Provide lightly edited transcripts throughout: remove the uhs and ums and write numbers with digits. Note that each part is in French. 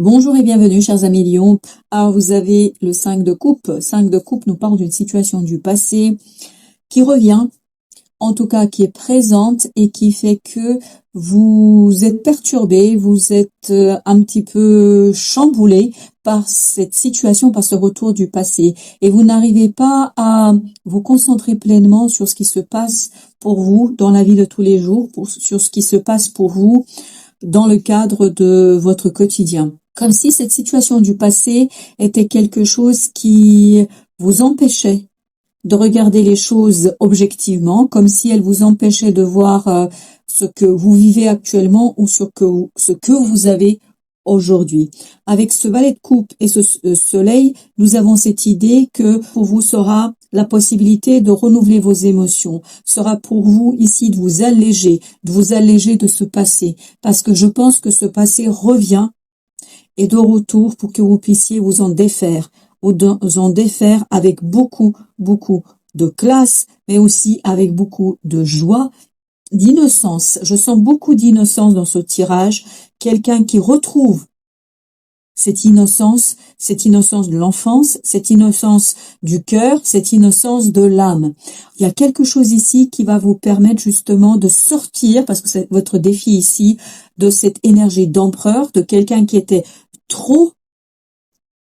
Bonjour et bienvenue, chers amis Lions. Alors, vous avez le 5 de coupe. 5 de coupe nous parle d'une situation du passé qui revient, en tout cas qui est présente et qui fait que vous êtes perturbé, vous êtes un petit peu chamboulé par cette situation, par ce retour du passé. Et vous n'arrivez pas à vous concentrer pleinement sur ce qui se passe pour vous dans la vie de tous les jours, sur ce qui se passe pour vous dans le cadre de votre quotidien. Comme si cette situation du passé était quelque chose qui vous empêchait de regarder les choses objectivement, comme si elle vous empêchait de voir ce que vous vivez actuellement ou ce que vous avez aujourd'hui. Avec ce valet de coupe et ce soleil, nous avons cette idée que pour vous sera la possibilité de renouveler vos émotions, sera pour vous ici de vous alléger de ce passé, parce que je pense que ce passé revient et de retour pour que vous puissiez vous en défaire avec beaucoup de classe, mais aussi avec beaucoup de joie, d'innocence. Je sens beaucoup d'innocence dans ce tirage, quelqu'un qui retrouve cette innocence de l'enfance, cette innocence du cœur, cette innocence de l'âme. Il y a quelque chose ici qui va vous permettre justement de sortir, parce que c'est votre défi ici, de cette énergie d'empereur, de quelqu'un qui était trop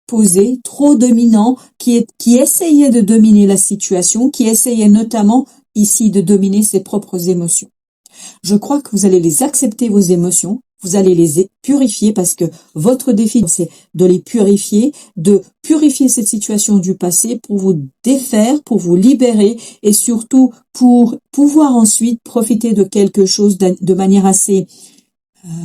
posé, trop dominant, qui essayait de dominer la situation, qui essayait notamment ici de dominer ses propres émotions. Je crois que vous allez les accepter, vos émotions, vous allez les purifier, parce que votre défi, c'est de les purifier, de purifier cette situation du passé pour vous défaire, pour vous libérer et surtout pour pouvoir ensuite profiter de quelque chose de manière assez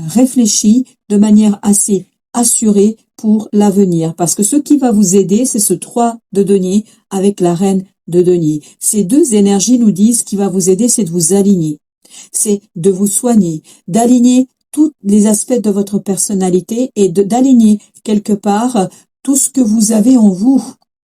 réfléchie, de manière assez assurée pour l'avenir. Parce que ce qui va vous aider, c'est ce 3 de denier avec la reine de denier. Ces deux énergies nous disent ce qui va vous aider, c'est de vous aligner. C'est de vous soigner, d'aligner tous les aspects de votre personnalité et d'aligner quelque part tout ce que vous avez en vous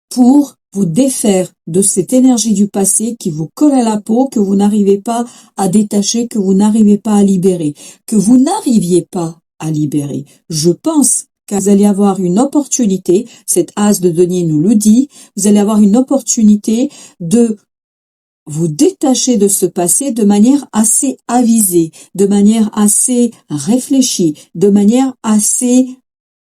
pour vous défaire de cette énergie du passé qui vous colle à la peau, que vous n'arrivez pas à détacher, que vous n'arrivez pas à libérer, que vous n'arriviez pas à libérer. Je pense que vous allez avoir une opportunité, cet as de denier nous le dit, vous allez avoir une opportunité de vous détacher de ce passé de manière assez avisée, de manière assez réfléchie, de manière assez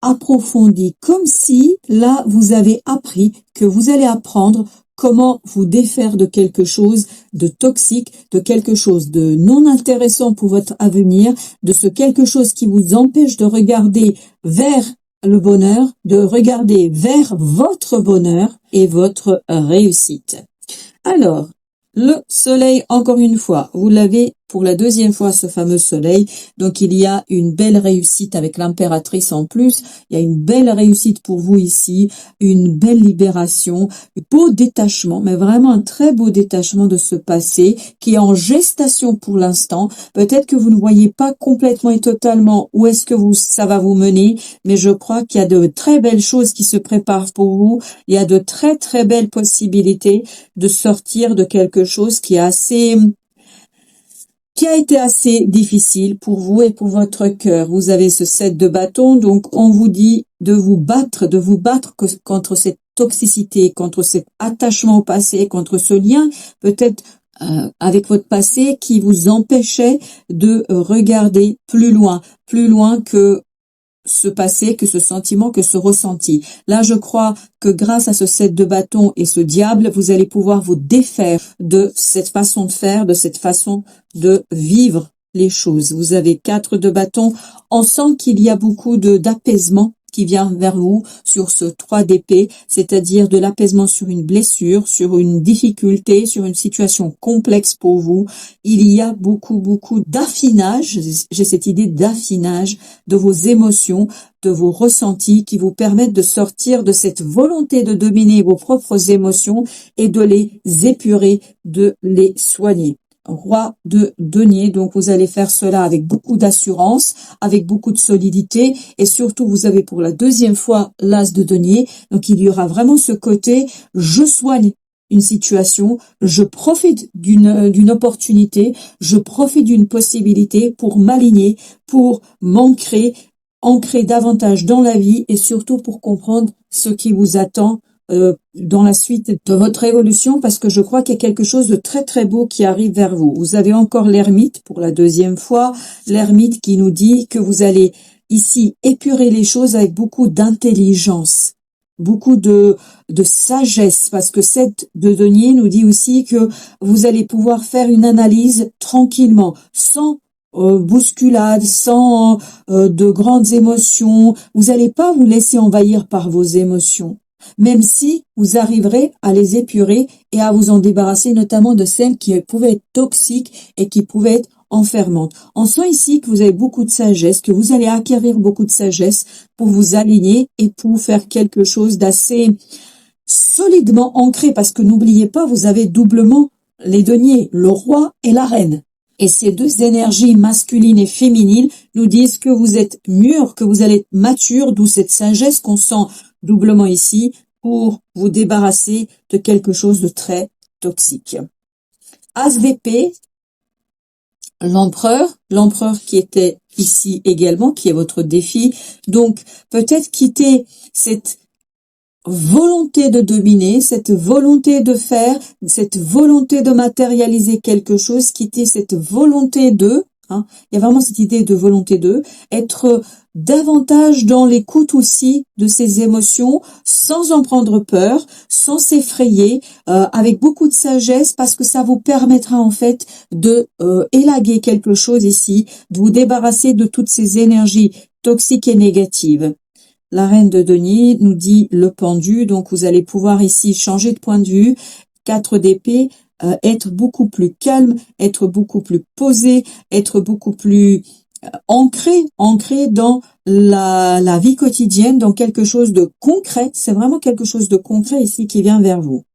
approfondie, comme si là vous avez appris que vous allez apprendre comment vous défaire de quelque chose de toxique, de quelque chose de non intéressant pour votre avenir, de ce quelque chose qui vous empêche de regarder vers le bonheur, de regarder vers votre bonheur et votre réussite. Alors, le soleil, encore une fois, vous l'avez pour la deuxième fois, ce fameux soleil. Donc, il y a une belle réussite avec l'impératrice en plus. Il y a une belle réussite pour vous ici, une belle libération, un beau détachement, mais vraiment un très beau détachement de ce passé qui est en gestation pour l'instant. Peut-être que vous ne voyez pas complètement et totalement où est-ce que ça va vous mener, mais je crois qu'il y a de très belles choses qui se préparent pour vous. Il y a de très très belles possibilités de sortir de quelque chose qui a été assez difficile pour vous et pour votre cœur. Vous avez ce 7 de bâton, donc on vous dit de vous battre contre cette toxicité, contre cet attachement au passé, contre ce lien peut-être avec votre passé qui vous empêchait de regarder plus loin que ce passé, que ce sentiment, que ce ressenti. Là, je crois que grâce à ce 7 de bâton et ce diable, vous allez pouvoir vous défaire de cette façon de faire, de cette façon de vivre les choses. Vous avez 4 de bâton. On sent qu'il y a beaucoup d'apaisement qui vient vers vous sur ce 3 d'épée, c'est-à-dire de l'apaisement sur une blessure, sur une difficulté, sur une situation complexe pour vous. Il y a beaucoup d'affinage, j'ai cette idée d'affinage de vos émotions, de vos ressentis qui vous permettent de sortir de cette volonté de dominer vos propres émotions et de les épurer, de les soigner. Roi de denier, donc vous allez faire cela avec beaucoup d'assurance, avec beaucoup de solidité et surtout vous avez pour la deuxième fois l'as de denier, donc il y aura vraiment ce côté je soigne une situation, je profite d'une opportunité, je profite d'une possibilité pour m'aligner, pour m'ancrer ancrer davantage dans la vie et surtout pour comprendre ce qui vous attend dans la suite de votre évolution, parce que je crois qu'il y a quelque chose de très très beau qui arrive vers vous. Vous avez encore l'ermite pour la deuxième fois, l'ermite qui nous dit que vous allez ici épurer les choses avec beaucoup d'intelligence, beaucoup de sagesse, parce que cette de denier nous dit aussi que vous allez pouvoir faire une analyse tranquillement, sans bousculade, sans de grandes émotions. Vous n'allez pas vous laisser envahir par vos émotions, même si vous arriverez à les épurer et à vous en débarrasser, notamment de celles qui pouvaient être toxiques et qui pouvaient être enfermantes. On sent ici que vous avez beaucoup de sagesse, que vous allez acquérir beaucoup de sagesse pour vous aligner et pour faire quelque chose d'assez solidement ancré, parce que n'oubliez pas, vous avez doublement les deniers, le roi et la reine. Et ces deux énergies masculines et féminines nous disent que vous êtes mûr, que vous allez être mature, d'où cette sagesse qu'on sent doublement ici pour vous débarrasser de quelque chose de très toxique. As d'épée, l'empereur qui était ici également, qui est votre défi. Donc peut-être quitter cette volonté de dominer, cette volonté de faire, cette volonté de matérialiser quelque chose, quitter cette volonté de, il y a vraiment cette idée de volonté de, être davantage dans l'écoute aussi de ses émotions, sans en prendre peur, sans s'effrayer, avec beaucoup de sagesse, parce que ça vous permettra en fait de élaguer quelque chose ici, de vous débarrasser de toutes ces énergies toxiques et négatives. La reine de denier nous dit le pendu, donc vous allez pouvoir ici changer de point de vue. 4 d'épée, être beaucoup plus calme, être beaucoup plus posé, être beaucoup plus ancré dans la vie quotidienne, dans quelque chose de concret. C'est vraiment quelque chose de concret ici qui vient vers vous.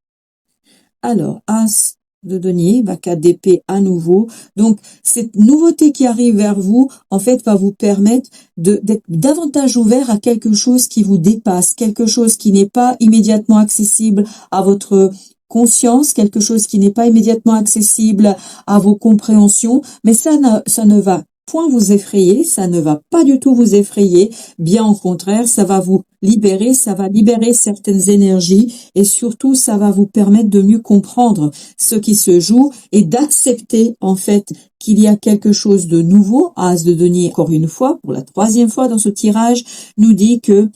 Alors, As de denier, 4 d'épée à nouveau. Donc, cette nouveauté qui arrive vers vous, en fait, va vous permettre d'être davantage ouvert à quelque chose qui vous dépasse, quelque chose qui n'est pas immédiatement accessible à votre conscience, quelque chose qui n'est pas immédiatement accessible à vos compréhensions, mais ça ne va point vous effrayer, ça ne va pas du tout vous effrayer, bien au contraire, ça va vous libérer, ça va libérer certaines énergies et surtout ça va vous permettre de mieux comprendre ce qui se joue et d'accepter en fait qu'il y a quelque chose de nouveau. As de denier, encore une fois, pour la 3e fois dans ce tirage, nous dit que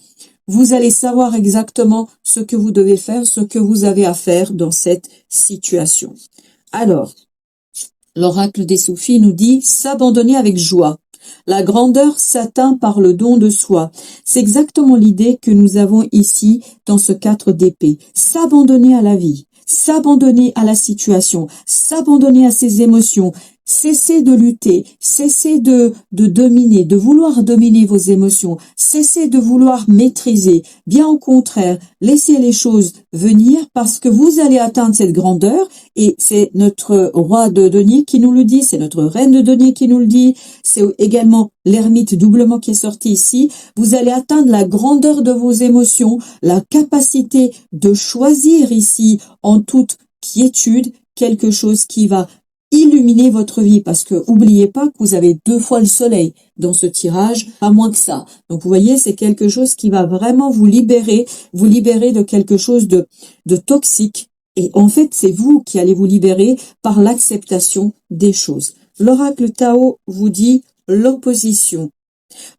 vous allez savoir exactement ce que vous devez faire, ce que vous avez à faire dans cette situation. Alors, l'oracle des soufis nous dit s'abandonner avec joie. La grandeur s'atteint par le don de soi. C'est exactement l'idée que nous avons ici dans ce 4 d'épée. S'abandonner à la vie, s'abandonner à la situation, s'abandonner à ses émotions. Cessez de lutter, cessez de dominer, de vouloir dominer vos émotions, cessez de vouloir maîtriser. Bien au contraire, laissez les choses venir parce que vous allez atteindre cette grandeur et c'est notre roi de denier qui nous le dit, c'est notre reine de denier qui nous le dit, c'est également l'ermite doublement qui est sorti ici. Vous allez atteindre la grandeur de vos émotions, la capacité de choisir ici en toute quiétude quelque chose qui va illuminer votre vie, parce que oubliez pas que vous avez 2 fois le soleil dans ce tirage, pas moins que ça. Donc vous voyez, c'est quelque chose qui va vraiment vous libérer de quelque chose de toxique. Et en fait, c'est vous qui allez vous libérer par l'acceptation des choses. L'oracle Tao vous dit l'opposition.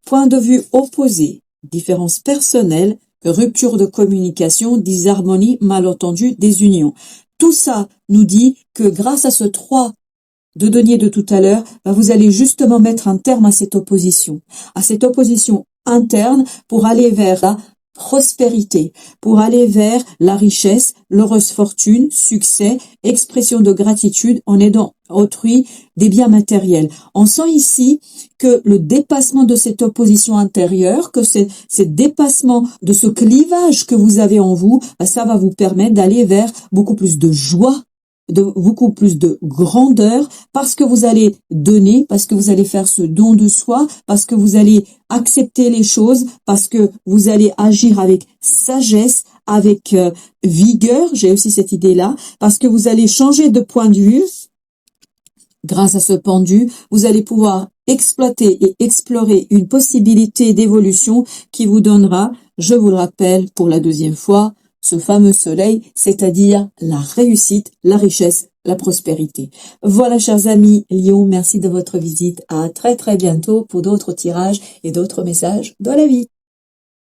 Point de vue opposé, différence personnelle, rupture de communication, disharmonie, malentendu, désunion. Tout ça nous dit que grâce à ce 3 de denier de tout à l'heure, vous allez justement mettre un terme à cette opposition interne pour aller vers la prospérité, pour aller vers la richesse, l'heureuse fortune, succès, expression de gratitude en aidant autrui, des biens matériels. On sent ici que le dépassement de cette opposition intérieure, que c'est dépassement de ce clivage que vous avez en vous, ça va vous permettre d'aller vers beaucoup plus de joie, de beaucoup plus de grandeur, parce que vous allez donner, parce que vous allez faire ce don de soi, parce que vous allez accepter les choses, parce que vous allez agir avec sagesse, avec vigueur, j'ai aussi cette idée-là, parce que vous allez changer de point de vue. Grâce à ce pendu, vous allez pouvoir exploiter et explorer une possibilité d'évolution qui vous donnera, je vous le rappelle pour la deuxième fois, ce fameux soleil, c'est-à-dire la réussite, la richesse, la prospérité. Voilà, chers amis Lion, merci de votre visite. À très très bientôt pour d'autres tirages et d'autres messages dans la vie.